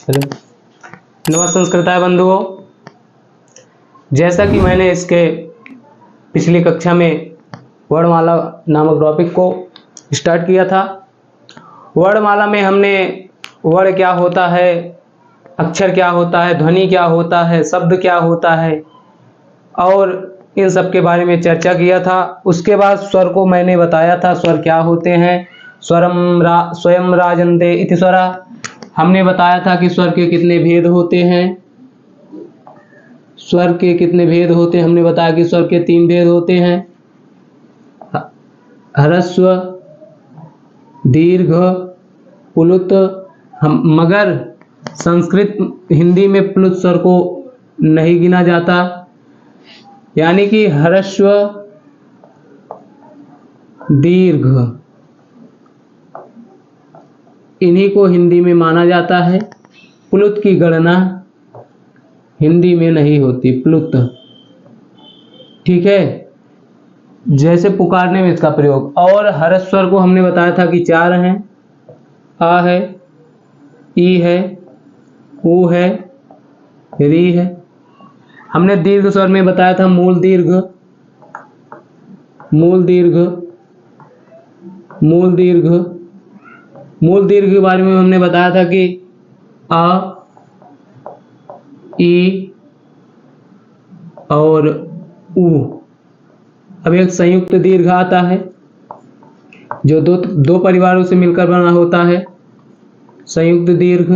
Hello नमस्कार बंधुओं, जैसा कि मैंने इसके पिछली कक्षा में वर्णमाला नामक टॉपिक को स्टार्ट किया था। वर्णमाला में हमने वर्ण क्या होता है, अक्षर क्या होता है, ध्वनि क्या होता है, शब्द क्या होता है और इन सब के बारे में चर्चा किया था। उसके बाद स्वर को मैंने बताया था, स्वर क्या होते हैं। स्वयं राजन्ते इति स्वरा, हमने बताया था कि स्वर के कितने भेद होते हैं। स्वर के कितने भेद होते हैं, हमने बताया कि स्वर के 3 भेद होते हैं, ह्रस्व, दीर्घ, प्लुत। मगर संस्कृत हिंदी में प्लुत स्वर को नहीं गिना जाता, यानी कि ह्रस्व, दीर्घ, इन्हीं को हिंदी में माना जाता है। प्लुत की गणना हिंदी में नहीं होती, प्लुत। ठीक है, जैसे पुकारने में इसका प्रयोग। और ह्रस्व स्वर को हमने बताया था कि 4 हैं, आ है, ई है, ऊ है, री है। हमने दीर्घ स्वर में बताया था मूल दीर्घ, मूल दीर्घ, मूल दीर्घ। मूल दीर्घ के बारे में हमने बताया था कि आ, ई और ऊ। अब एक संयुक्त दीर्घ आता है जो दो परिवारों से मिलकर बना होता है। संयुक्त दीर्घ,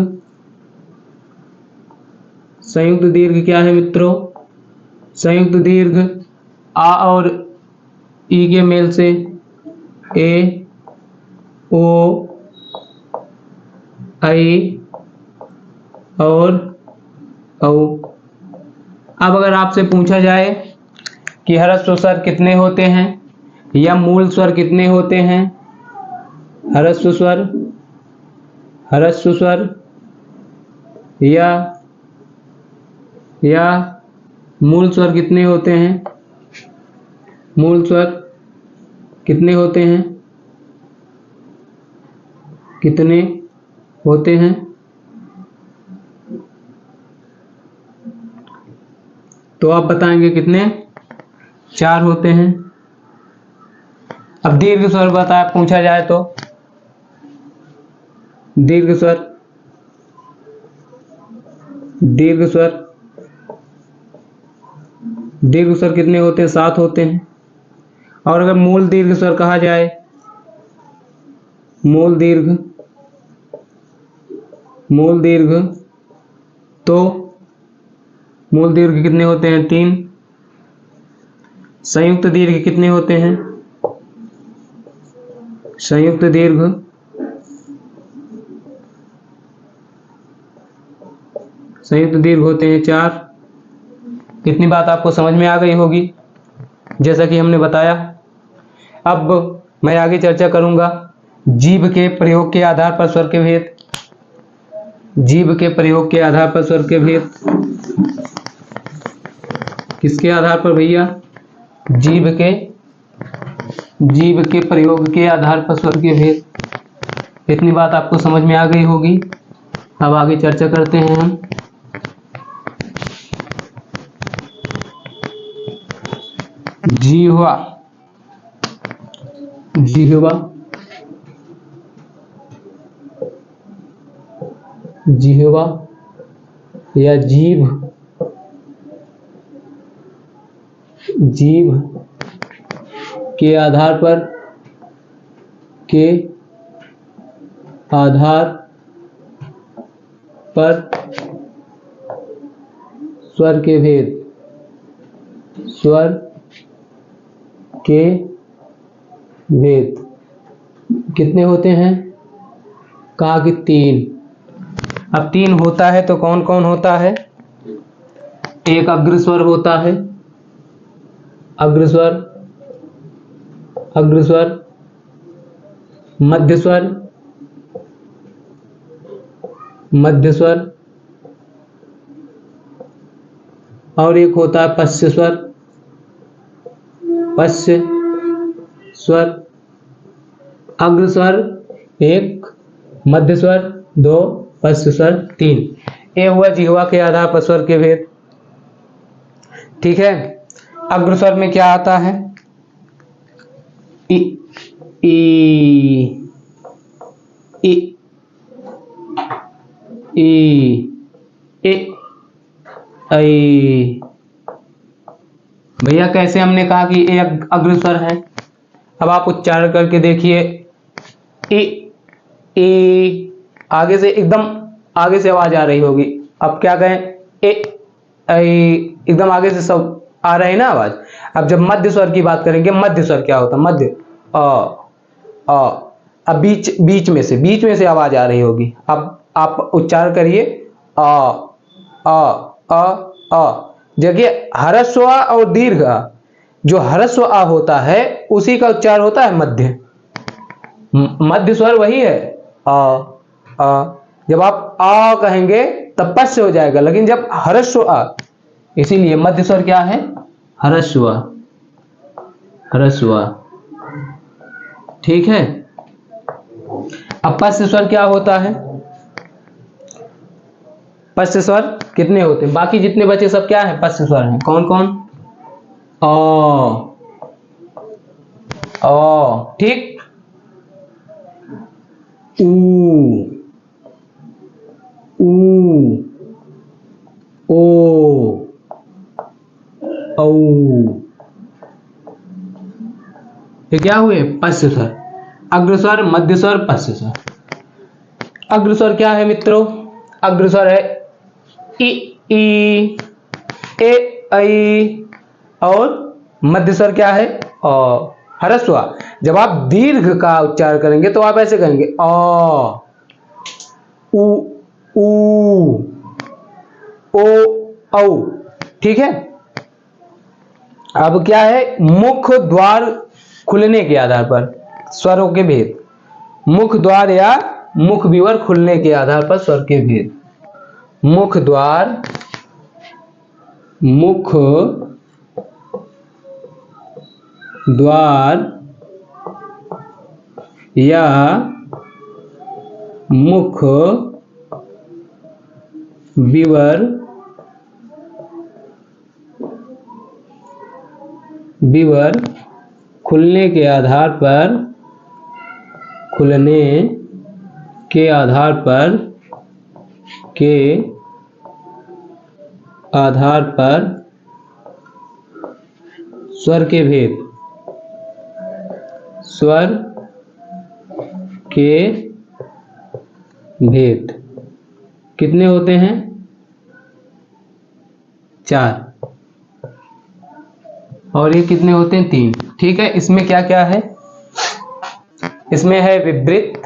संयुक्त दीर्घ क्या है मित्रों? संयुक्त दीर्घ आ और ई के मेल से ए, ओ, आई और औ। अब अगर आपसे पूछा जाए कि ह्रस्व स्वर कितने होते हैं या मूल स्वर कितने होते हैं, ह्रस्व स्वर, ह्रस्व स्वर या मूल स्वर कितने होते हैं, मूल स्वर कितने होते हैं, कितने होते हैं? तो आप बताएंगे कितने? 4 होते हैं। अब दीर्घ स्वर बताया, पूछा जाए तो दीर्घ स्वर, दीर्घ स्वर, दीर्घ स्वर कितने होते हैं? 7 होते हैं। और अगर मूल दीर्घ स्वर कहा जाए, मूल दीर्घ, मूल दीर्घ, तो मूल दीर्घ कितने होते हैं? 3। संयुक्त दीर्घ कितने होते हैं? संयुक्त दीर्घ, संयुक्त दीर्घ होते हैं 4। इतनी बात आपको समझ में आ गई होगी, जैसा कि हमने बताया। अब मैं आगे चर्चा करूंगा जीभ के प्रयोग के आधार पर स्वर के भेद। जीभ के प्रयोग के आधार पर स्वर के भेद किसके आधार पर भैया? जीभ के प्रयोग के आधार पर स्वर के भेद। इतनी बात आपको समझ में आ गई होगी। अब आगे चर्चा करते हैं हम। जिह्वा, जिह्वा, जिह्वा या जीभ, जीभ के आधार पर, के आधार पर स्वर के भेद, स्वर के भेद कितने होते हैं? कहा कि 3। अब 3 होता है तो कौन कौन होता है? एक अग्रस्वर होता है, अग्रस्वर, अग्रस्वर, मध्यस्वर, मध्यस्वर, और एक होता है पश्च स्वर, पश्च स्वर। अग्रस्वर 1, मध्यस्वर 2, पश्च स्वर 3। ए हुआ जिह्वा के आधार पर स्वर के भेद। ठीक है, अग्र स्वर में क्या आता है? इ, ई, इ, ई, ए, ऐ। भैया कैसे हमने कहा कि ए अग्र स्वर है? अब आप उच्चारण करके देखिए, ए, आगे से एकदम आगे से आवाज आ रही होगी। अब क्या कहें? ए, ऐ, एकदम आगे से सब आ रहे हैं ना आवाज। अब जब मध्य स्वर की बात करेंगे, मध्य स्वर क्या होता है? मध्य अ। अब बीच में से आवाज आ रही होगी। अब आप उच्चारण करिए, अ। जगह ह्रस्व आ और दीर्घ आ, जो ह्रस्व आ होता है उसी का उच्चारण होता है मध्य। मध्य स्वर वही है, अ। जब आप आ कहेंगे तब पश्च हो जाएगा, लेकिन जब ह्रस्व आ, इसीलिए मध्य स्वर क्या है? ह्रस्व आ। ठीक है। अब पश्च स्वर क्या होता है? पश्च स्वर कितने होते हैं? बाकी जितने बचे सब क्या है? पश्च स्वर हैं। कौन कौन? अ, ठीक। ऊ, ओ, औ। ये क्या हुए? पश्च स्वर। अग्रस्वर, मध्य स्वर, पश्च स्वर। अग्रस्वर क्या है मित्रों? अग्रस्वर है इ, ई, ए, ऐ, और मध्य स्वर क्या है? अ। ह्रस्व आ। जब आप दीर्घ का उच्चारण करेंगे तो आप ऐसे करेंगे, अ, उ, ओ, औ। ठीक है। अब क्या है? मुख द्वार खुलने के आधार पर स्वरों के भेद। मुख द्वार या मुख विवर खुलने के आधार पर स्वर के भेद। मुख द्वार, मुख द्वार या मुख विवर खुलने के आधार पर स्वर के भेद। स्वर के भेद कितने होते हैं? 4। और ये कितने होते हैं? 3। ठीक है। इसमें क्या क्या है? इसमें है विवृत,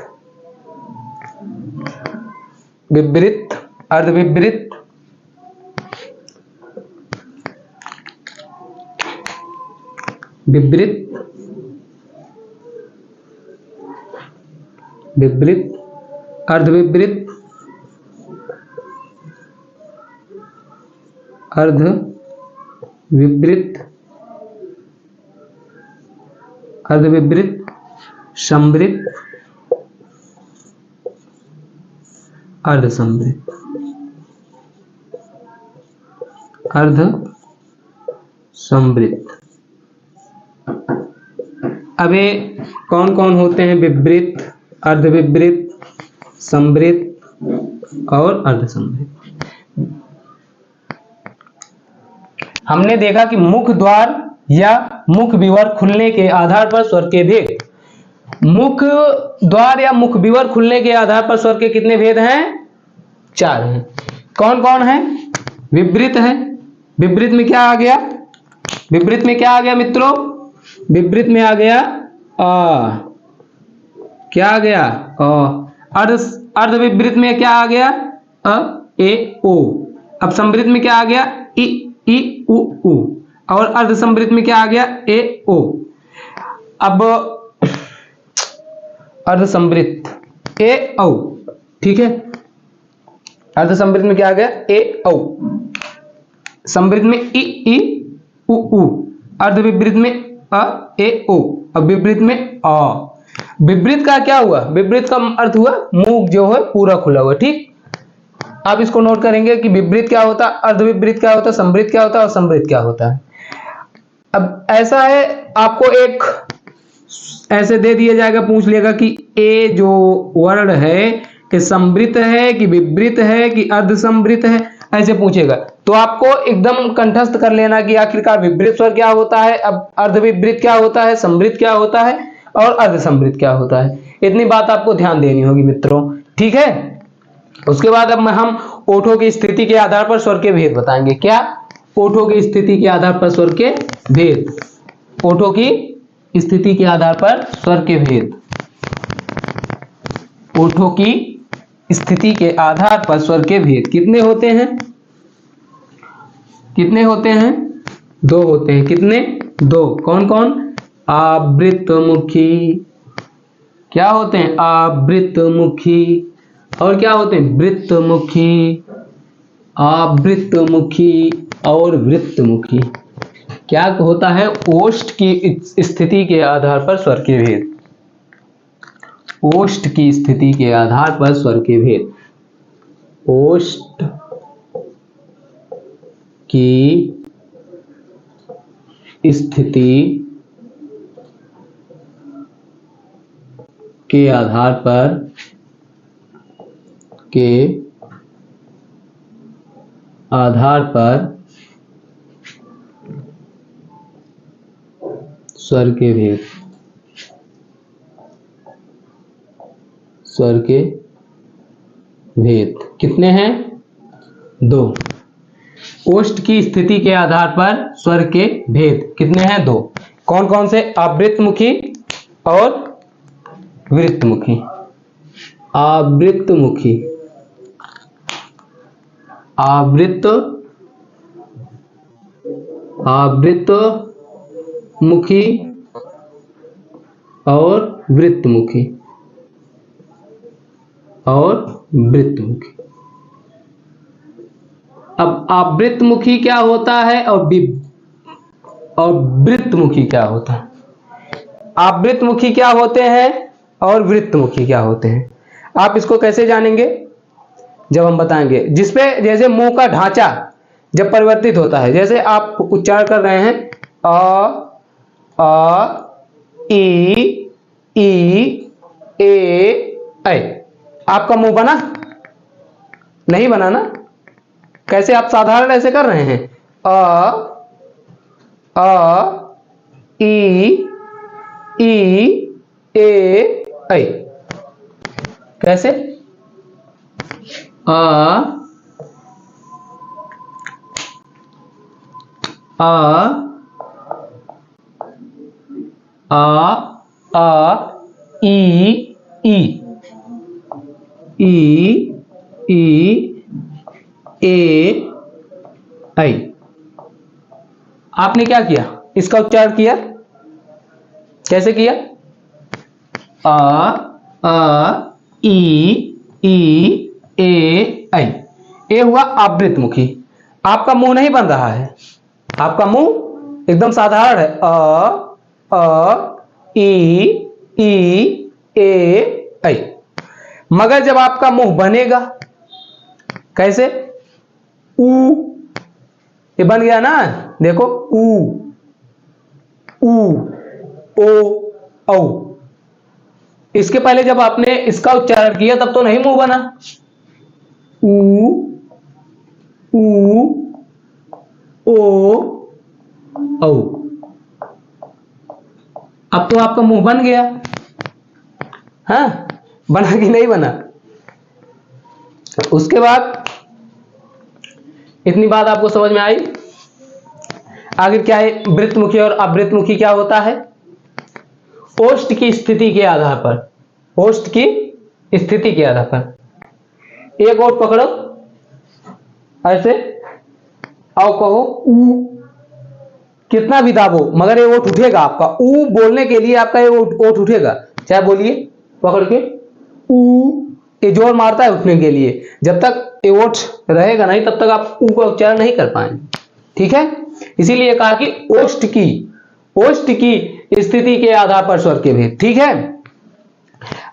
अर्धविवृत, अर्धविवृत, समृत, अर्धसमृत। अब ये कौन कौन होते हैं? विवृत, अर्धविवृत, समृत और अर्धसमृत। हमने देखा कि मुख द्वार या मुख विवर खुलने के आधार पर स्वर के भेद। मुख द्वार या मुख विवर खुलने के आधार पर स्वर के कितने भेद हैं? 4 हैं। कौन कौन है? विवृत है। विवृत में क्या आ गया? विवृत में क्या आ गया मित्रों? विवृत में आ गया आ। क्या आ गया? अ। अर्धविवृत में क्या आ गया? अ, ए, ओ। अब समृत में क्या आ गया? इ, ई, उ। और अर्धसमृत में क्या आ गया? ए, ओ। अब अर्धसमृत ए, औ। ठीक है। अर्धसमृत में क्या आ गया? ए, औ। समृत में ई, उ। अर्धविवृत में अ, ए, ओ। अब विवृत में अ। विवृत का क्या हुआ? विवृत का अर्थ हुआ मुंह जो है पूरा खुला हुआ। ठीक। आप इसको नोट करेंगे कि विपरीत क्या होता है, अर्धविपरीत क्या होता है, समृद्ध क्या होता है और समृद्ध क्या होता है। अब ऐसा है, आपको एक ऐसे दे दिया जाएगा, पूछ लेगा कि ए जो वर्ण है कि समृद्ध है कि विपरीत है कि अर्धसमृद्ध है, ऐसे पूछेगा। तो आपको एकदम कंठस्थ कर लेना कि आखिरकार विपरीत स्वर क्या होता है, अब अर्धविपरीत क्या होता है, समृद्ध क्या होता है और अर्धसमृद्ध क्या होता है। इतनी बात आपको ध्यान देनी होगी मित्रों, ठीक है। उसके बाद अब हम ओठों की स्थिति के आधार पर स्वर के भेद बताएंगे। क्या? ओठों की स्थिति के आधार पर स्वर के भेद। ओठों की स्थिति के आधार पर स्वर के भेद। ओठों की स्थिति के आधार पर स्वर के भेद कितने होते हैं? कितने होते हैं? 2 होते हैं। कितने? 2। कौन कौन? आवृतमुखी। क्या होते हैं? आवृतमुखी। और क्या होते हैं? वृत्तमुखी। आवृतमुखी और वृत्तमुखी। क्या होता है? ओष्ठ की स्थिति के आधार पर स्वर के भेद। ओष्ठ की स्थिति के आधार पर स्वर के भेद। ओष्ठ की स्थिति के आधार पर स्वर के भेद। स्वर के भेद कितने हैं? 2। ओष्ठ की स्थिति के आधार पर स्वर के भेद कितने हैं? 2। कौन कौन से? आवृतमुखी और वृत्तमुखी। आवृतमुखी। आवृतमुखी और वृत्तमुखी। अब आवृतमुखी क्या होता है और वृत्तमुखी क्या होता है? आवृतमुखी क्या होते हैं और वृत्तमुखी क्या होते हैं? आप इसको कैसे जानेंगे? जब हम बताएंगे, जिसपे जैसे मुंह का ढांचा जब परिवर्तित होता है, जैसे आप उच्चारण कर रहे हैं ई ए, आपका मुंह बना? नहीं बना ना। कैसे आप साधारण ऐसे कर रहे हैं? ई ए, कैसे? ई ए। आपने क्या किया? इसका उच्चारण किया। कैसे किया? ई ए। ये हुआ आवृतमुखी। आपका मुंह नहीं बन रहा है, आपका मुंह एकदम साधारण है। ई ए। मगर जब आपका मुंह बनेगा, कैसे? ऊ। ये बन गया ना, देखो, ऊ ओ औ। इसके पहले जब आपने इसका उच्चारण किया तब तो नहीं मुंह बना। ऊ ओ औ। अब तो आपका मुंह बन गया। हाँ, बना कि नहीं बना? उसके बाद इतनी बात आपको समझ में आई। आगे क्या है? वृत्तमुखी और अवृत्तमुखी क्या होता है? ओष्ठ की स्थिति के आधार पर। ओष्ठ की स्थिति के आधार पर एक ओठ पकड़ो ऐसे और कहो ऊ। कितना भी दाबो मगर ये ओठ उठेगा आपका। ऊ बोलने के लिए आपका ये ओठ उठेगा। चाहे बोलिए पकड़ के ऊ, ये जोर मारता है उठने के लिए। जब तक ये ओठ रहेगा नहीं तब तक आप ऊ का उच्चारण नहीं कर पाएंगे। ठीक है, इसीलिए कहा कि ओष्ठ की स्थिति के आधार पर स्वर के भेद। ठीक है,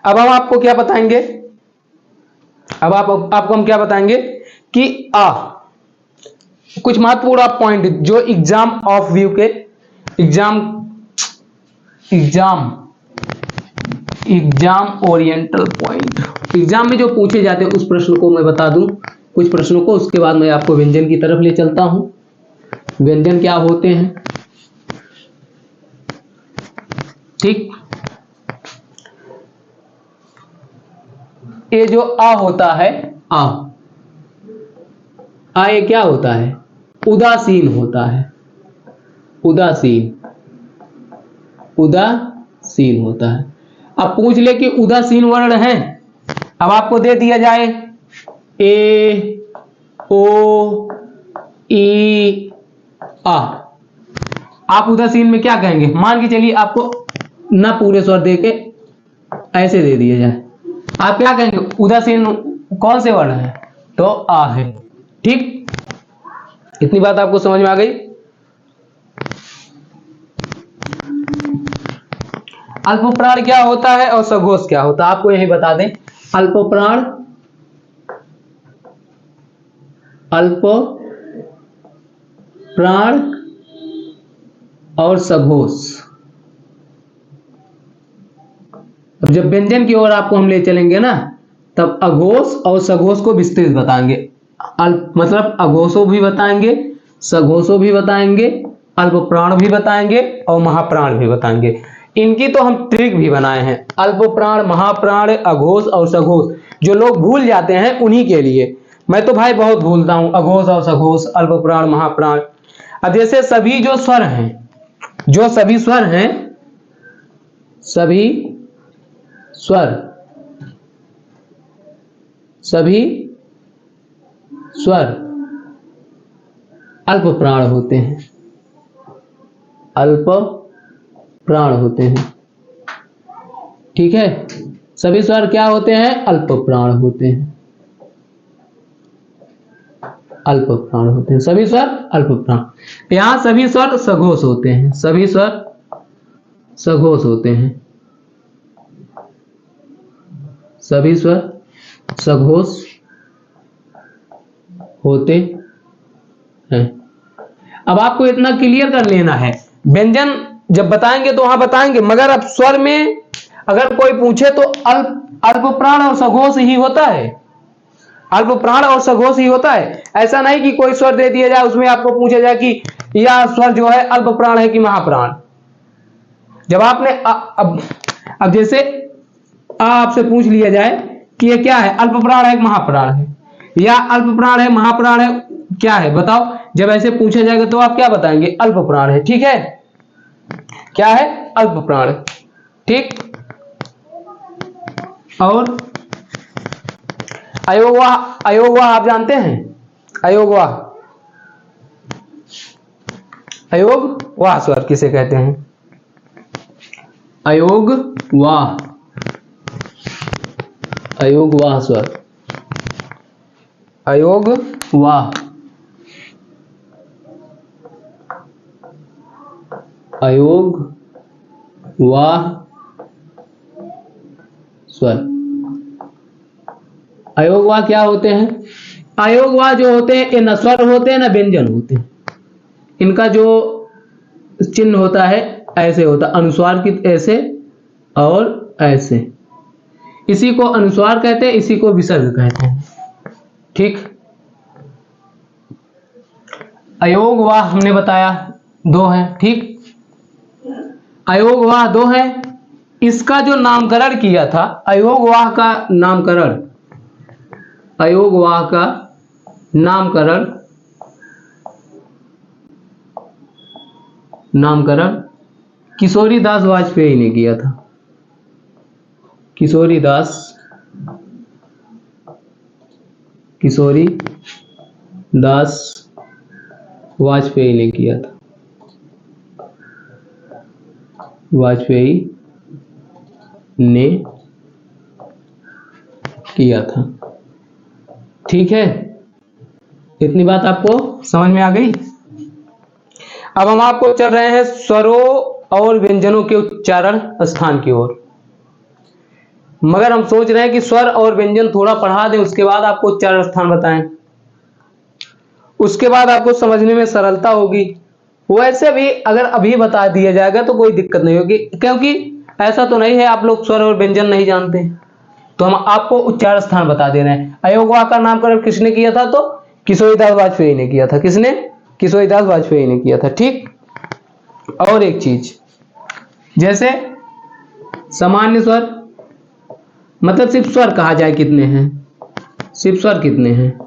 अब हम आपको क्या बताएंगे? अब आपको हम क्या बताएंगे कि आ, कुछ महत्वपूर्ण पॉइंट जो एग्जाम ऑफ व्यू के एग्जाम ओरिएंटल पॉइंट एग्जाम में जो पूछे जाते हैं उस प्रश्न को मैं बता दूं, कुछ प्रश्नों को, उसके बाद मैं आपको व्यंजन की तरफ ले चलता हूं। व्यंजन क्या होते हैं, ठीक। ये जो आ होता है, आ ये क्या होता है, उदासीन होता है, उदासीन होता है। अब पूछ ले कि उदासीन वर्ण है, अब आपको दे दिया जाए ए ओ ई आ, आप उदासीन में क्या कहेंगे, मान के चलिए आपको ना पूरे स्वर दे के ऐसे दे दिया जाए, आप क्या कहेंगे, उदासीन कौन से वर्ण है, तो आ है, ठीक। इतनी बात आपको समझ में आ गई। अल्पप्राण क्या होता है और सघोष क्या होता है, आपको यही बता दें। अल्पप्राण और सघोष। अब जब व्यंजन की ओर आपको हम ले चलेंगे ना, तब अघोष और सघोष को विस्तृत बताएंगे। मतलब अघोषों भी बताएंगे, सघोषों भी बताएंगे, अल्पप्राण भी बताएंगे और महाप्राण भी बताएंगे। इनकी तो हम ट्रिक भी बनाए हैं, अल्पप्राण, महाप्राण, अघोष और सघोष। जो लोग भूल जाते हैं उन्हीं के लिए, मैं तो भाई बहुत भूलता हूं, अघोष और सघोष, अल्पप्राण, महाप्राण। अब जैसे सभी जो स्वर हैं, जो सभी स्वर हैं, सभी स्वर अल्पप्राण होते हैं, अल्पप्राण होते हैं, ठीक है। सभी स्वर क्या होते हैं, अल्पप्राण होते हैं, अल्पप्राण होते हैं, सभी स्वर अल्पप्राण। यहां सभी स्वर सघोष होते हैं, सभी स्वर सघोष होते हैं, सभी स्वर सघोष होते हैं। अब आपको इतना क्लियर कर लेना है, व्यंजन जब बताएंगे तो वहां बताएंगे, मगर अब स्वर में अगर कोई पूछे तो अल्पप्राण और सघोष ही होता है, अल्पप्राण और सघोष ही होता है। ऐसा नहीं कि कोई स्वर दे दिया जाए उसमें आपको पूछा जाए कि यह स्वर जो है अल्पप्राण है कि महाप्राण। जब आपने अब जैसे आपसे पूछ लिया जाए कि ये क्या है, अल्पप्राण है कि महाप्राण है, या अल्पप्राण है महाप्राण है, क्या है बताओ। जब ऐसे पूछा जाएगा तो आप क्या बताएंगे, अल्पप्राण है, ठीक है। क्या है, अल्पप्राण, ठीक। और अयोगवाह, अयोगवाह आप जानते हैं, अयोगवाह, अयोगवाह स्वर किसे कहते हैं, अयोगवाह, अयोगवाह स्वर, अयोगवाह, अयोगवाह स्वर। अयोगवाह क्या होते हैं, अयोगवाह जो होते हैं ये न स्वर होते हैं न व्यंजन होते हैं। इनका जो चिन्ह होता है ऐसे होता है, अनुस्वार की ऐसे और ऐसे, इसी को अनुस्वार कहते हैं, इसी को विसर्ग कहते हैं, ठीक। अयोगवाह हमने बताया दो है, ठीक। अयोगवाह दो है। इसका जो नामकरण किया था, अयोगवाह का नामकरण, अयोगवाह का नामकरण किशोरीदास वाजपेयी ने किया था, किशोरीदास वाजपेयी ने किया था, वाजपेयी ने किया था, ठीक है। इतनी बात आपको समझ में आ गई। अब हम आपको चल रहे हैं स्वरों और व्यंजनों के उच्चारण स्थान की ओर, मगर हम सोच रहे हैं कि स्वर और व्यंजन थोड़ा पढ़ा दें, उसके बाद आपको उच्चारण स्थान बताएं। उसके बाद आपको समझने में सरलता होगी। वैसे भी अगर अभी बता दिया जाएगा तो कोई दिक्कत नहीं होगी, क्योंकि ऐसा तो नहीं है आप लोग स्वर और व्यंजन नहीं जानते। तो हम आपको उच्चारण स्थान बता दे रहे हैं। अयोगवा का नामकरण किसने किया था? तो किशोरीदास वाजपेयी ने किया था। किसने? किशोरीदास वाजपेयी ने किया था। ठीक। और एक चीज, जैसे सामान्य स्वर, मतलब सिर्फ स्वर कहा जाए कितने हैं? सिर्फ स्वर कितने हैं?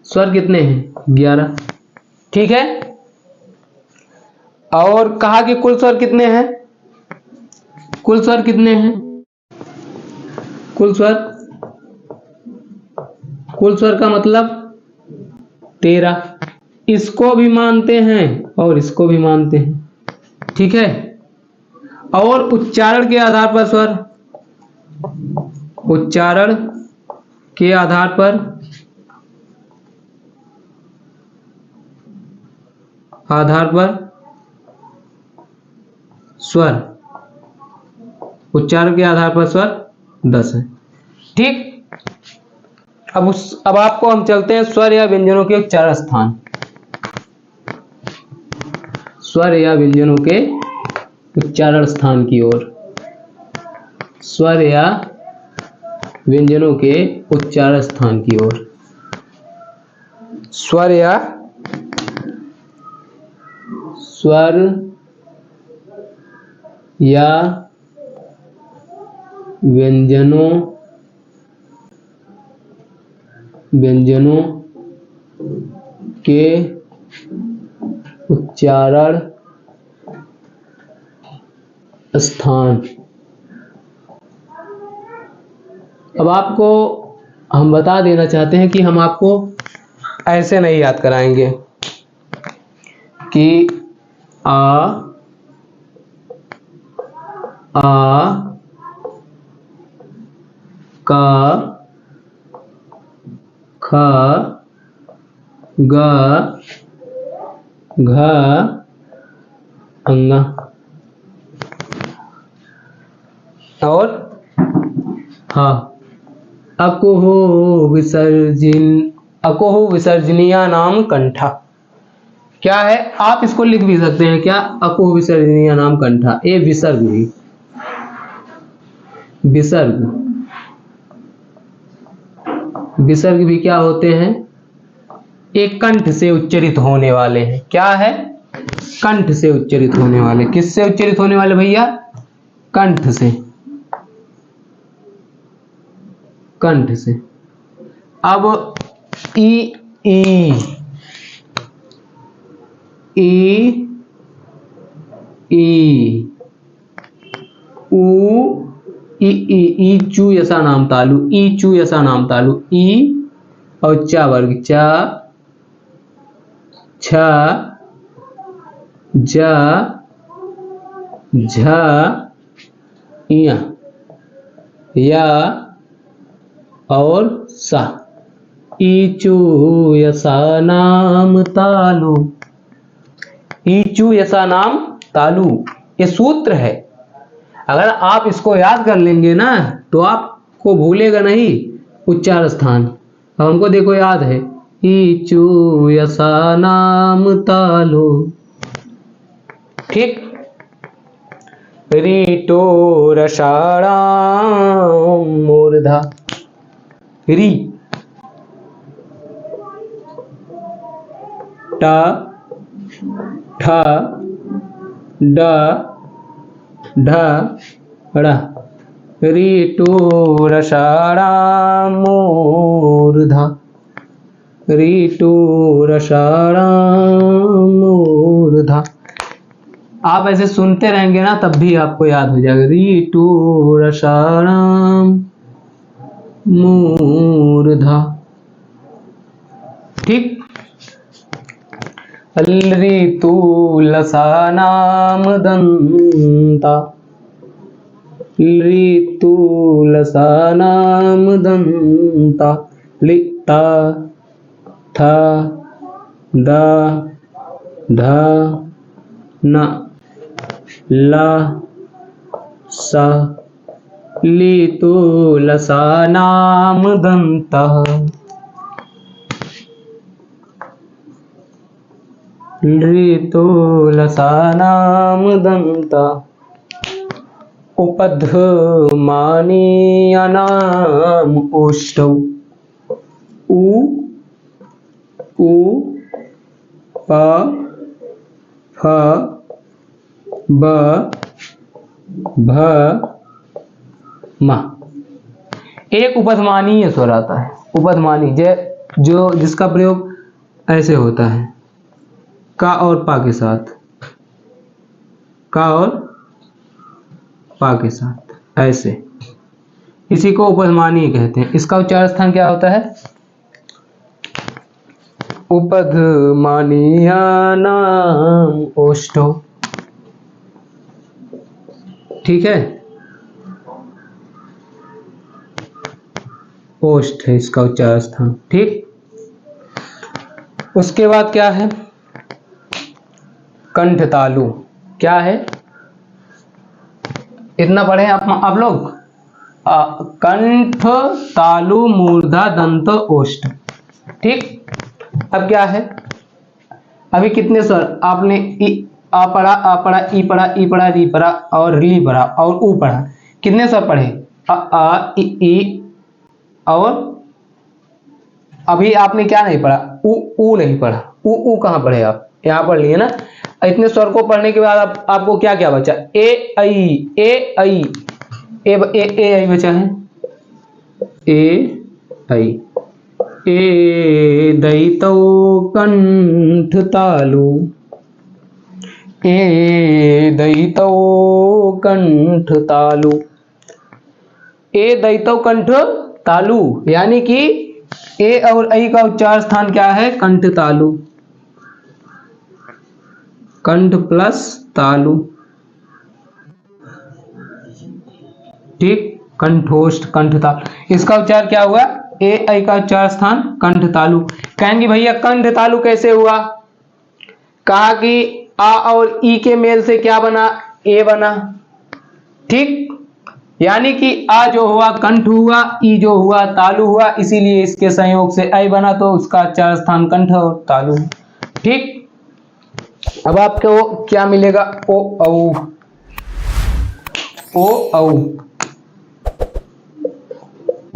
स्वर कितने हैं? 11। ठीक है। और कहा कि कुल स्वर कितने हैं? कुल स्वर कितने हैं? कुल स्वर का मतलब 13। इसको भी मानते हैं और इसको भी मानते हैं। ठीक है। और उच्चारण के आधार पर स्वर, उच्चारण के आधार पर स्वर, उच्चारण के आधार पर स्वर 10 है। ठीक। अब आपको हम चलते हैं स्वर या व्यंजनों के उच्चारण स्थान। स्वर या व्यंजनों के उच्चारण स्थान की ओर। स्वर या व्यंजनों के उच्चारण स्थान की ओर। स्वर या व्यंजनों के उच्चारण स्थान। अब आपको हम बता देना चाहते हैं कि हम आपको ऐसे नहीं याद कराएंगे कि आ का ख ग घ अंगा और हा। अकुहु विसर्जनीया नाम कंठा। क्या है? आप इसको लिख भी सकते हैं। क्या? अकुहु विसर्जनीया नाम कंठा। ये विसर्ग भी क्या होते हैं? एक कंठ से उच्चरित होने वाले हैं। क्या है? कंठ से उच्चरित होने वाले। किससे उच्चरित होने वाले भैया? कंठ से। कंठ से। अब ई ऊ ई चू यसा नाम तालु। ई चू यसा नाम तालु। ई और चा वर्ग। चा छ जा झ या और सा। ईचू यसा नाम तालु। ईचू यसा नाम तालु, ये सूत्र है। अगर आप इसको याद कर लेंगे ना तो आपको भूलेगा नहीं उच्चारण स्थान। अब हमको देखो याद है, ईचू यसा नाम तालु। ठीक। रीटो रषाणाम मूर्धा। री टा ठा डा ढा ड़ा। रीटो रषाणाम मूर्धा। रीटो रषाणाम मूर्धा। आप ऐसे सुनते रहेंगे ना तब भी आपको याद हो जाएगा। रीटो रषाणाम मूर्धा। ठीक। ऋतु लसानाम दंता। ऋतु लसानाम दंता। लिता था दा धा न ला सा। लीतु लसानाम दंता। ऋतुलसानां दन्ता उपध्मानीयानाम् ओष्ठौ उ प फ ब भ म। एक उपध्मानीय स्वर आता है, उपध्मानी जो जिसका प्रयोग ऐसे होता है, का और पा के साथ, का और पा के साथ ऐसे, इसी को उपध्मानीय कहते हैं। इसका उच्चारण स्थान क्या होता है? उपध्मानीयानाम् ओष्ठौ। ठीक है, ओष्ठ है इसका उच्चारण स्थान। ठीक, उसके बाद क्या है? कंठ तालु। क्या है? इतना पढ़े आप लोग, कंठ तालु मूर्धा दंत ओष्ठ। ठीक, अब क्या है? अभी कितने स्वर आपने आ पढ़ा, आ पढ़ा, ई पढ़ा, ई पढ़ा, री पढ़ा और री पढ़ा और ऊ पढ़ा। कितने स्वर पढ़े? आ ई और अभी आपने क्या नहीं पढ़ा? ऊ नहीं पढ़ा। ऊ कहाँ पढ़े आप? यहाँ पढ़ लिए ना। इतने स्वर को पढ़ने के बाद आपको क्या क्या बचा? ए आई, ए आई, ए आई बचा है। ए आई, ए दैतौ कंठ तालु, ए दैतौ कंठ तालु, ए दैतौ कंठ तालु, यानी कि ए और ऐ का उच्चार स्थान क्या है? कंठ तालु, कंठ प्लस तालु। ठीक, कंठोष्ठ, कंठ तालु। इसका उच्चार क्या हुआ? ए ऐ का उच्चार स्थान कंठ तालु। कहेंगे भैया कंठ तालु कैसे हुआ? कहा कि आ और ई के मेल से क्या बना? ए बना। ठीक, यानी कि आ जो हुआ कंठ हुआ, ई जो हुआ तालु हुआ, इसीलिए इसके संयोग से ऐ बना, तो उसका उच्चार स्थान कंठ और तालु। ठीक, अब आपको क्या मिलेगा? ओ औ, ओ औ,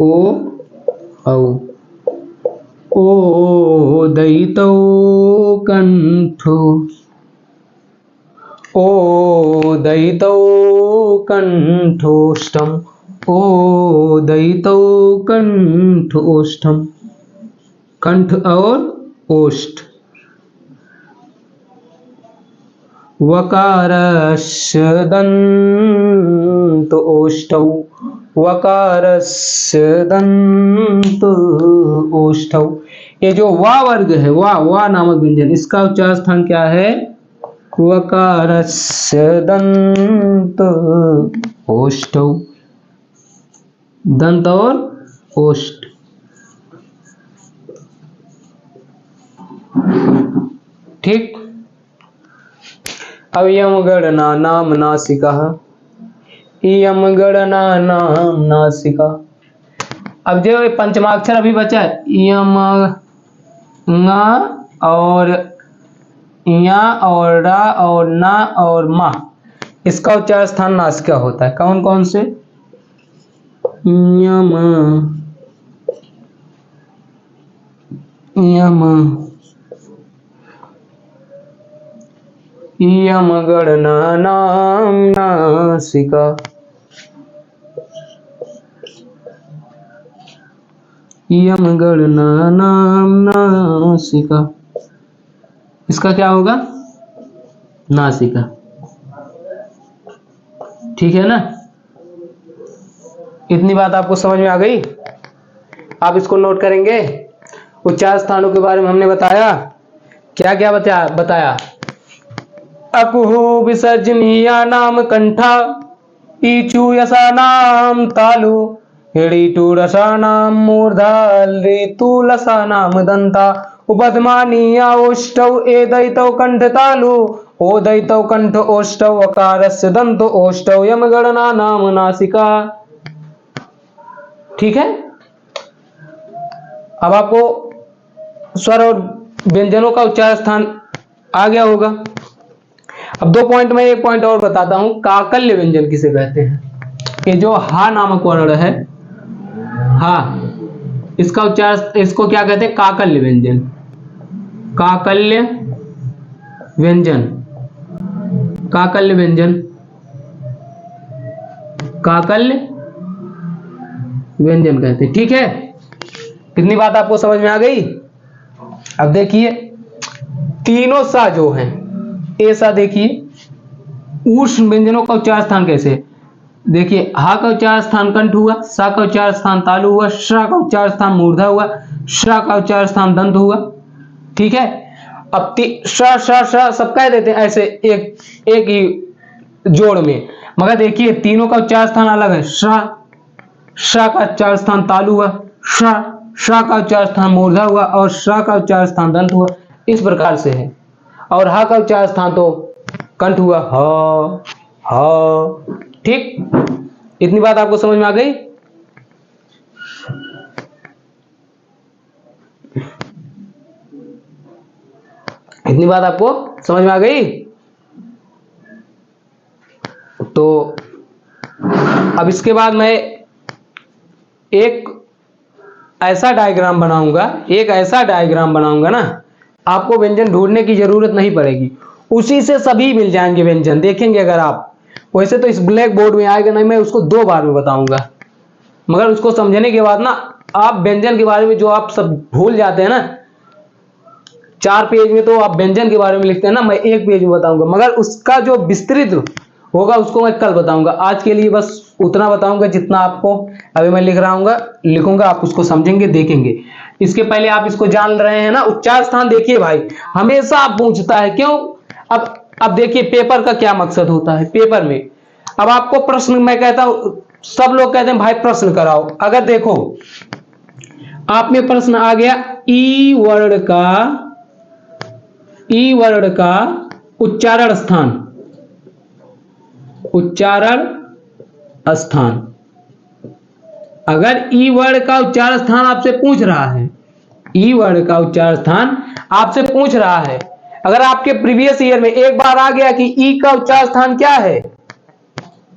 ओ औ, ओ दैतौ कंठो, ओ दैतौ कंठोष्ठम, ओ दैतौ कंठोष्ठम। कंठ और ओष्ठ। वकारस्य दन्त ओष्ठौ, वकारस्य दन्त ओष्ठौ। ये जो वा वर्ग है, वा नामक व्यंजन, इसका उच्चार स्थान क्या है? वकारस्य दन्त ओष्ठौ, दंत और ओष्ठ। ठीक, अब यम गणना नाम नासिका, यम गणना नाम नासिका। अब जो पंचमाक्षर अभी बचा है, यम, ङ और या और रा और ना और मा, इसका उच्चार स्थान नासिका होता है। कौन कौन से? यम, यम, यम गणना नाम नासिका, यम गणना नाम नासिका। इसका क्या होगा? नासिका। ठीक है ना? इतनी बात आपको समझ में आ गई? आप इसको नोट करेंगे। उच्चार स्थानों के बारे में हमने बताया। क्या क्या बताया? अकुहु विसर्जनीया नाम कंठा, ईचु यसा नाम तालु, हिड़ीटू रसा नाम मूर्धा, ऋतु लसा नाम दंता, उपध्मानीया ओष्ठौ, ए दैतौ कंठ तालु, ओ दैतौ कंठ ओष्ठौ, वकारस्य दंत ओष्ठौ, यम गणना नाम नासिका। ठीक है, अब आपको स्वर और व्यंजनों का उच्चार स्थान आ गया होगा। अब 2 पॉइंट में एक पॉइंट और बताता हूं, काकल्य व्यंजन किसे कहते हैं। ये जो हा नामक वर्ण है, हा, इसका उच्चारण, इसको क्या कहते हैं, काकल्य व्यंजन। काकल्य व्यंजन, काकल्य व्यंजन, काकल्य व्यंजन कहते हैं। ठीक है, कितनी बात आपको समझ में आ गई। अब देखिए तीनों सा जो हैं, ऐसा देखिए ऊष्म व्यंजनों का उच्चार स्थान कैसे है। देखिए हा का उच्चार स्थान कंठ हुआ, सा का उच्चार स्थान तालु हुआ, श्रा का उच्चार स्थान मूर्धा हुआ, श्रा का उच्चार स्थान दंत हुआ। ठीक है, अब श्रा श्रा श्रा सब कह देते हैं ऐसे एक ही जोड़ में, मगर देखिए तीनों का उच्चार स्थान अलग है। श्रा, श्रा का उच्चार स्थान तालु हुआ, श्रा, श्रा का उच्चार स्थान मूर्धा हुआ और श्रा का उच्चार स्थान दंत हुआ। इस प्रकार से है। और हा का उच्चार स्थान तो कंठ हुआ, ह। ठीक, इतनी बात आपको समझ में आ गई। इतनी बात आपको समझ में आ गई। तो अब इसके बाद मैं एक ऐसा डायग्राम बनाऊंगा, ना आपको व्यंजन ढूंढने की जरूरत नहीं पड़ेगी, उसी से सभी मिल जाएंगे व्यंजन। देखेंगे अगर आप, वैसे तो इस ब्लैक बोर्ड में आएगा नहीं, मैं उसको 2 बार में बताऊंगा, मगर उसको समझने के बाद ना आप व्यंजन के बारे में जो आप सब भूल जाते हैं ना, 4 पेज में तो आप व्यंजन के बारे में लिखते हैं ना, मैं 1 पेज में बताऊंगा, मगर उसका जो विस्तृत होगा उसको मैं कल बताऊंगा। आज के लिए बस उतना बताऊंगा जितना आपको अभी मैं लिखूंगा, आप उसको समझेंगे, देखेंगे। इसके पहले आप इसको जान रहे हैं ना, उच्चार स्थान देखिए भाई, हमेशा आप पूछता है क्यों। अब देखिए पेपर का क्या मकसद होता है। पेपर में अब आपको प्रश्न, मैं कहता हूं, सब लोग कहते हैं भाई प्रश्न कराओ। अगर देखो आप में प्रश्न आ गया, ई वर्ण का उच्चारण स्थान, अगर ई वर्ण का उच्चारण स्थान आपसे पूछ रहा है, ई वर्ण का उच्चारण स्थान आपसे पूछ रहा है, अगर आपके प्रीवियस ईयर में एक बार आ गया कि ई का उच्चारण स्थान क्या है,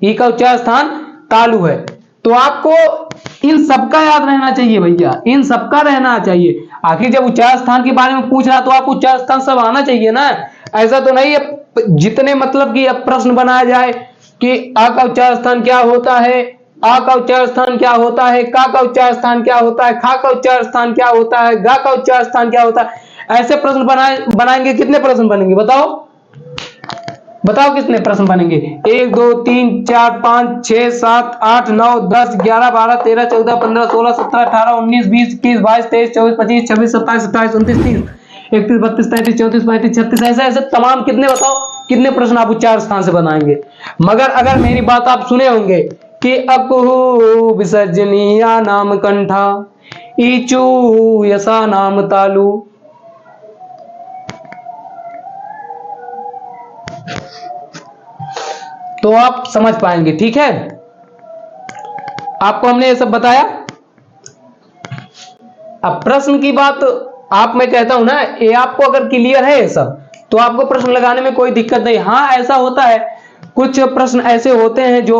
ई का उच्चारण स्थान तालु है, तो आपको इन सबका याद रहना चाहिए भैया, इन सबका रहना चाहिए। आखिर जब उच्चारण स्थान के बारे में पूछ रहा तो आपको उच्चारण स्थान सब आना चाहिए ना। ऐसा तो नहीं है जितने मतलब कि अब प्रश्न बनाया जाए कि आ का उच्चारण स्थान क्या होता है, आ का उच्चारण स्थान क्या होता है, का उच्चारण स्थान क्या होता है, खा का उच्चारण स्थान क्या होता है, गा का उच्चारण स्थान क्या होता है, ऐसे प्रश्न बनाएंगे। कितने प्रश्न बनेंगे बताओ कितने प्रश्न बनेंगे। 1 2 3 4 5 6 7 8 9 10 11 12 13 14 15 16 17 18 19 20 21 22 23 24 25 26 27 28 29 30 31 32 33 34 35 36 ऐसे तमाम कितने, बताओ कितने प्रश्न आप उच्चारण स्थान से बनाएंगे। मगर अगर मेरी बात आप सुने होंगे कि अकुहु विसर्जनीया नाम कंठा, ईचू यसा नाम तालु, तो आप समझ पाएंगे। ठीक है, आपको हमने ये सब बताया। अब प्रश्न की बात आप, मैं कहता हूं ना, ये आपको अगर क्लियर है ये सब, तो आपको प्रश्न लगाने में कोई दिक्कत नहीं। हाँ ऐसा होता है, कुछ प्रश्न ऐसे होते हैं जो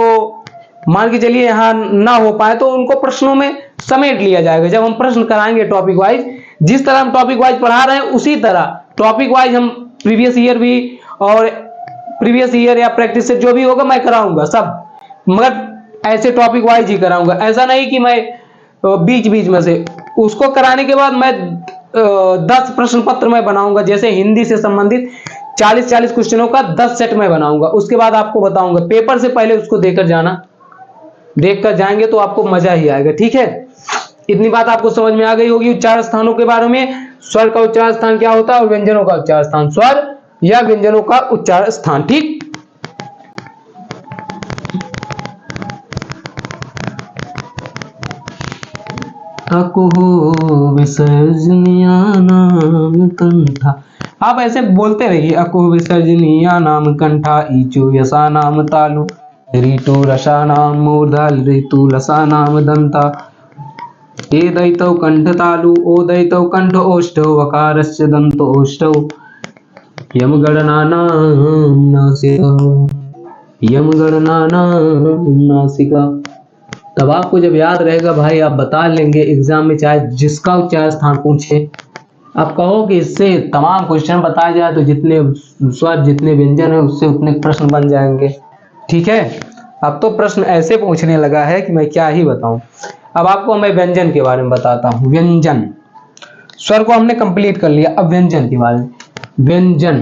मान के चलिए यहाँ ना हो पाए, तो उनको प्रश्नों में समेट लिया जाएगा। जब हम प्रश्न कराएंगे टॉपिक वाइज, जिस तरह हम टॉपिक वाइज पढ़ा रहे हैं उसी तरह टॉपिक वाइज हम प्रीवियस ईयर या प्रैक्टिस से जो भी होगा मैं कराऊंगा सब, मगर ऐसे टॉपिक वाइज ही कराऊंगा। ऐसा नहीं कि मैं बीच बीच में से, उसको कराने के बाद मैं 10 प्रश्न पत्र में बनाऊंगा। जैसे हिंदी से संबंधित 40-40 क्वेश्चनों का 10 सेट में बनाऊंगा, उसके बाद आपको बताऊंगा। पेपर से पहले उसको देकर जाना, देखकर जाएंगे तो आपको मजा ही आएगा। ठीक है, इतनी बात आपको समझ में आ गई होगी उच्चारण स्थानों के बारे में। स्वर का उच्चारण स्थान क्या होता है और व्यंजनों का उच्चारण स्थान, स्वर या व्यंजनों का उच्चारण स्थान। ठीक, अकुहु विसर्जनीया नाम कंठा, आप ऐसे बोलते रहिए। अकुहु विसर्जनीया नाम कंठा, ईचु यसा नाम तालु, ऋतु रसा नाम मूर्धा, ऋतु लसा नाम दंता, ए दैतौ कंठ तालु, ओ दैतौ कंठ ओष्ठौ, वकारस्य दंत ओष्ठौ, यम गणनानां नासिका, यम गणनानां नासिका। तब आपको जब याद रहेगा भाई, आप बता लेंगे एग्जाम में, चाहे जिसका 4 स्थान पूछे, आप कहो कि इससे तमाम क्वेश्चन बताया जाए तो जितने स्वर जितने व्यंजन है उससे उतने प्रश्न बन जाएंगे। ठीक है, अब तो प्रश्न ऐसे पूछने लगा है कि मैं क्या ही बताऊं। अब आपको मैं व्यंजन के बारे में बताता हूं। व्यंजन, स्वर को हमने कंप्लीट कर लिया, अब व्यंजन के बारे में। व्यंजन,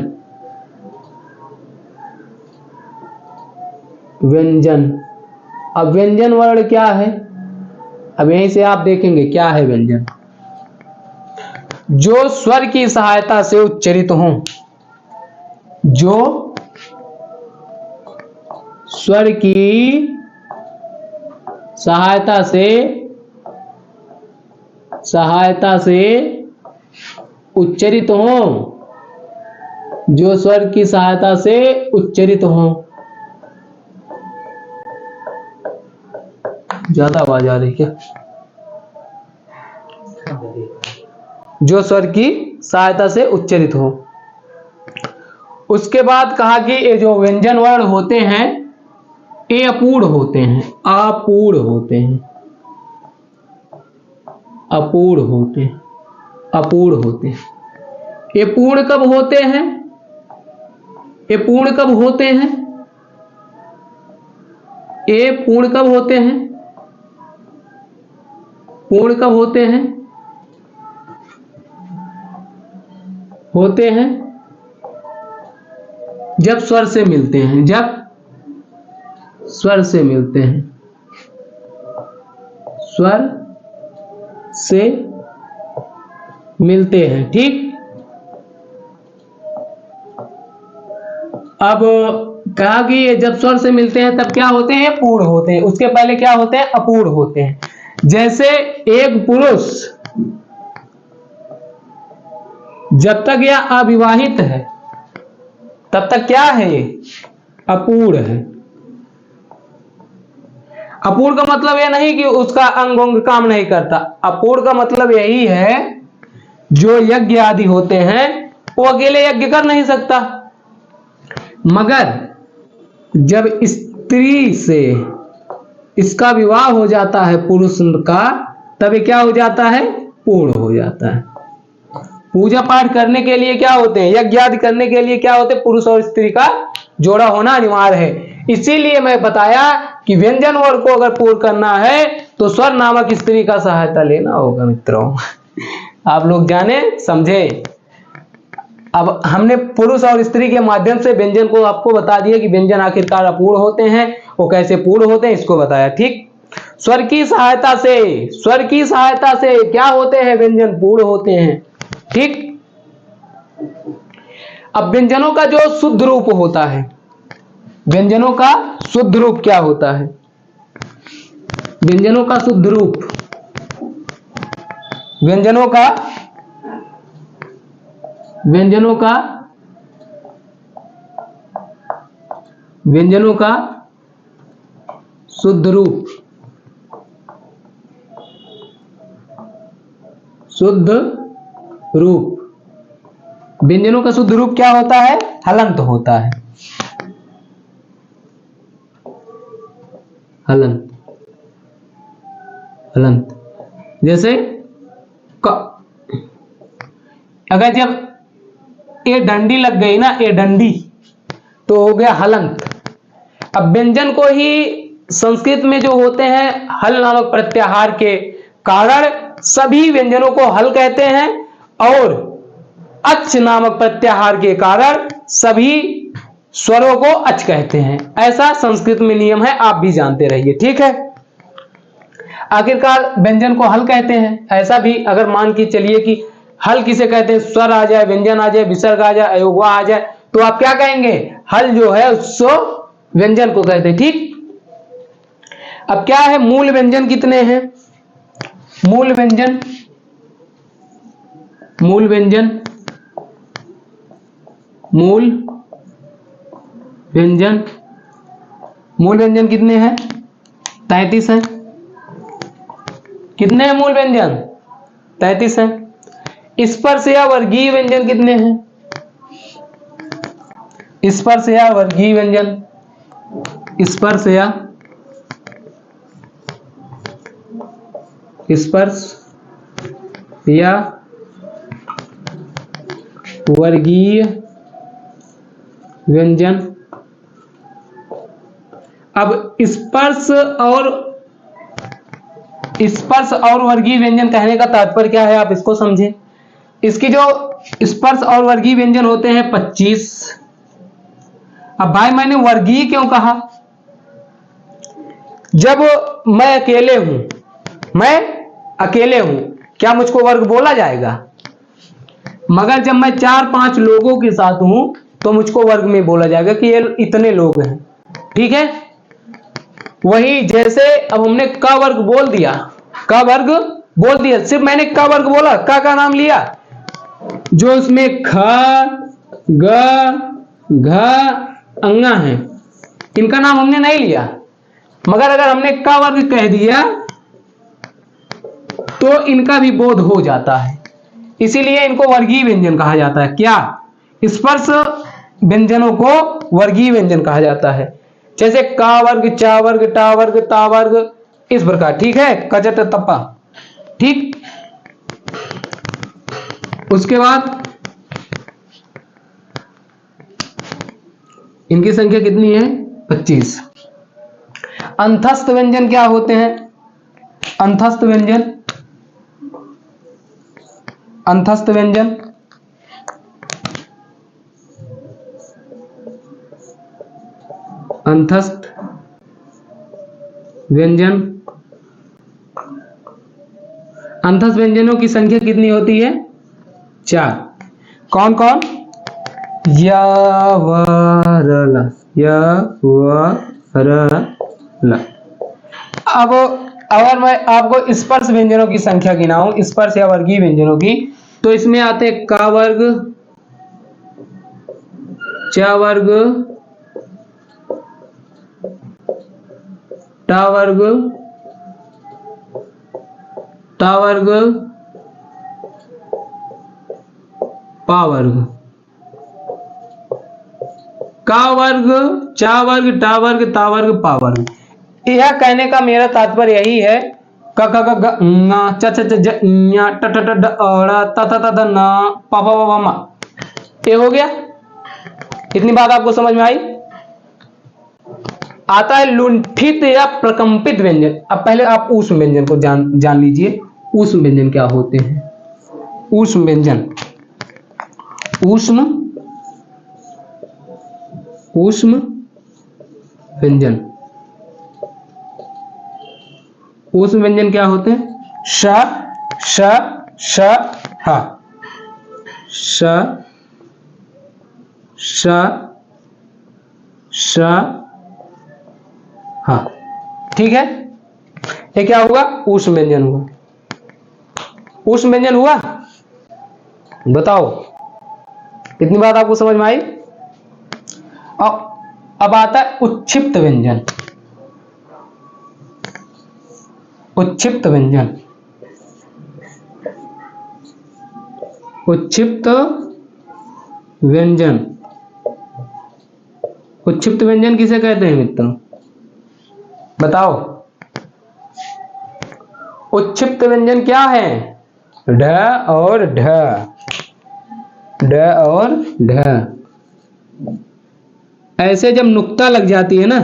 व्यंजन, अब व्यंजन वर्ण क्या है? अब यहीं से आप देखेंगे क्या है व्यंजन। जो स्वर की सहायता से उच्चरित हों, जो स्वर की सहायता से उच्चरित हों, जो स्वर की सहायता से उच्चरित हों। ज्यादा आवाज आ रही क्या? जो स्वर की सहायता से उच्चरित हो। उसके बाद कहा कि ये जो व्यंजन वर्ण होते हैं ये अपूर्ण होते हैं, अपूर्ण होते हैं, अपूर्ण होते हैं, अपूर्ण होते हैं। ये पूर्ण कब होते हैं? ये पूर्ण कब होते हैं? ये पूर्ण कब होते हैं? पूर्ण कब होते हैं? होते हैं जब स्वर से मिलते हैं, जब स्वर से मिलते हैं, स्वर से मिलते हैं। ठीक, अब कहा कि ये जब स्वर से मिलते हैं तब क्या होते हैं? पूर्ण होते हैं। उसके पहले क्या होते हैं? अपूर्ण होते हैं। जैसे एक पुरुष जब तक यह अविवाहित है तब तक क्या है? ये अपूर्ण है। अपूर्ण का मतलब यह नहीं कि उसका अंग काम नहीं करता। अपूर्ण का मतलब यही है जो यज्ञ आदि होते हैं वो अकेले यज्ञ कर नहीं सकता, मगर जब स्त्री से इसका विवाह हो जाता है पुरुष का, तब क्या हो जाता है? पूर्ण हो जाता है। पूजा पाठ करने के लिए क्या होते हैं? यज्ञ आदि करने के लिए क्या होते हैं? पुरुष और स्त्री का जोड़ा होना अनिवार्य है। इसीलिए मैं बताया कि व्यंजन वर्ण को अगर पूर्ण करना है तो स्वर नामक स्त्री का सहायता लेना होगा मित्रों। आप लोग जाने समझे। अब हमने पुरुष और स्त्री के माध्यम से व्यंजन को आपको बता दिया कि व्यंजन आखिरकार अपूर्ण होते हैं, वो कैसे पूर्ण होते हैं इसको बताया। ठीक, स्वर की सहायता से, स्वर की सहायता से क्या होते हैं? व्यंजन पूर्ण होते हैं। ठीक, अब व्यंजनों का जो शुद्ध रूप होता है, व्यंजनों का शुद्ध रूप क्या होता है? व्यंजनों का शुद्ध रूप, व्यंजनों का व्यंजनों का व्यंजनों का शुद्ध रूप, शुद्ध रूप, व्यंजनों का शुद्ध रूप क्या होता है? हलंत होता है। हलंत, हलंत। जैसे अगर जब ये डंडी लग गई ना, ये डंडी, तो हो गया हलंत। अब व्यंजन को ही संस्कृत में जो होते हैं हल नामक प्रत्याहार के कारण सभी व्यंजनों को हल कहते हैं, और अच नामक प्रत्याहार के कारण सभी स्वरों को अच कहते हैं। ऐसा संस्कृत में नियम है, आप भी जानते रहिए। ठीक है, आखिरकार व्यंजन को हल कहते हैं। ऐसा भी अगर मान के चलिए कि हल किसे कहते हैं? स्वर आ जाए, व्यंजन आ जाए, विसर्ग आ जाए, अयोगवा आ जाए, तो आप क्या कहेंगे? हल जो है उसको व्यंजन को कहते हैं। ठीक, अब क्या है? मूल व्यंजन कितने हैं? मूल व्यंजन, मूल व्यंजन, मूल व्यंजन, मूल व्यंजन कितने हैं? 33 है। कितने हैं मूल व्यंजन? 33 है। स्पर्श या वर्गीय व्यंजन कितने हैं? स्पर्श या वर्गीय व्यंजन, स्पर्श या वर्गीय व्यंजन। अब स्पर्श और वर्गीय व्यंजन कहने का तात्पर्य क्या है, आप इसको समझें। इसकी जो स्पर्श और वर्गीय व्यंजन होते हैं 25। अब भाई मैंने वर्गीय क्यों कहा, जब मैं अकेले हूं क्या मुझको वर्ग बोला जाएगा, मगर जब मैं 4-5 लोगों के साथ हूं तो मुझको वर्ग में बोला जाएगा कि ये इतने लोग हैं। ठीक है, वही जैसे अब हमने का वर्ग बोल दिया, सिर्फ मैंने का वर्ग बोला, का नाम लिया, जो उसमें ख ग घ अंगा है, इनका नाम हमने नहीं लिया। मगर अगर हमने का वर्ग कह दिया तो इनका भी बोध हो जाता है, इसीलिए इनको वर्गीय व्यंजन कहा जाता है। क्या, स्पर्श व्यंजनों को वर्गीय व्यंजन कहा जाता है, जैसे का वर्ग, चा वर्ग, टा वर्ग, ता वर्ग, इस प्रकार। ठीक है, कचट तप्पा। ठीक, उसके बाद इनकी संख्या कितनी है, 25। अंतस्थ व्यंजन क्या होते हैं, अंतस्थ व्यंजन अंतस्थ व्यंजन अंतस्थ व्यंजनों की संख्या कितनी होती है, 4। कौन कौन, य व र ल, य व र ल। अब अगर मैं आपको स्पर्श व्यंजनों की संख्या गिनाऊं, स्पर्श या वर्गीय व्यंजनों की, तो इसमें आते हैं का वर्ग, चा वर्ग, टा वर्ग, ता वर्ग, पा वर्ग। का वर्ग, चा वर्ग, टा वर्ग, ता वर्ग, पा वर्ग। यह कहने का मेरा तात्पर्य यही है, क ख ग घ ङ च छ ज ञ ट ठ ड ड़ त थ द न प फ व म। ये हो गया, इतनी बात आपको समझ में आई। आता है लुंठित या प्रकंपित व्यंजन। अब पहले आप ऊष्म व्यंजन को जान लीजिए। ऊष्म व्यंजन क्या होते हैं, ऊष्म व्यंजन, ऊष्म व्यंजन, ऊष्म व्यंजन क्या होते हैं, श श श ह, श श श ह। ठीक है, ये क्या हुआ, ऊष्म व्यंजन हुआ। ऊष्म व्यंजन हुआ, बताओ, इतनी बात आपको समझ में आई। अब आता है उच्छिप्त व्यंजन। उच्छिप्त व्यंजन, उच्छिप्त व्यंजन, उच्छिप्त व्यंजन किसे कहते हैं मित्रों, बताओ। उच्छिप्त व्यंजन क्या है, ढ और ढ, ढ और ढ, ऐसे जब नुक्ता लग जाती है ना,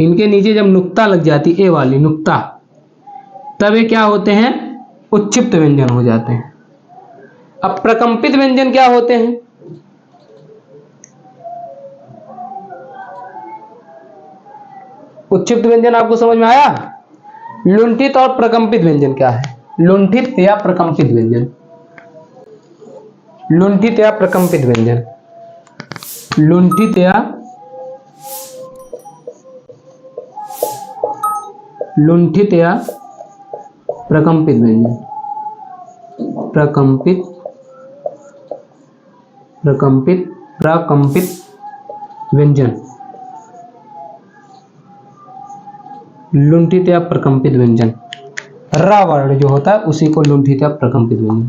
इनके नीचे जब नुक्ता लग जाती है, ए वाली नुक्ता, तब ये क्या होते हैं, उच्छिप्त व्यंजन हो जाते हैं। अब प्रकंपित व्यंजन क्या होते हैं, उच्छिप्त व्यंजन आपको समझ में आया। लुंठित और प्रकंपित व्यंजन क्या है, लुंठित या प्रकंपित व्यंजन, लुंठित या प्रकंपित व्यंजन, लुंठित या प्रकंपित व्यंजन, प्रकंपित व्यंजन, लुंठित या प्रकंपित व्यंजन। र वर्ण जो होता है उसी को लुंठित या प्रकंपित व्यंजन।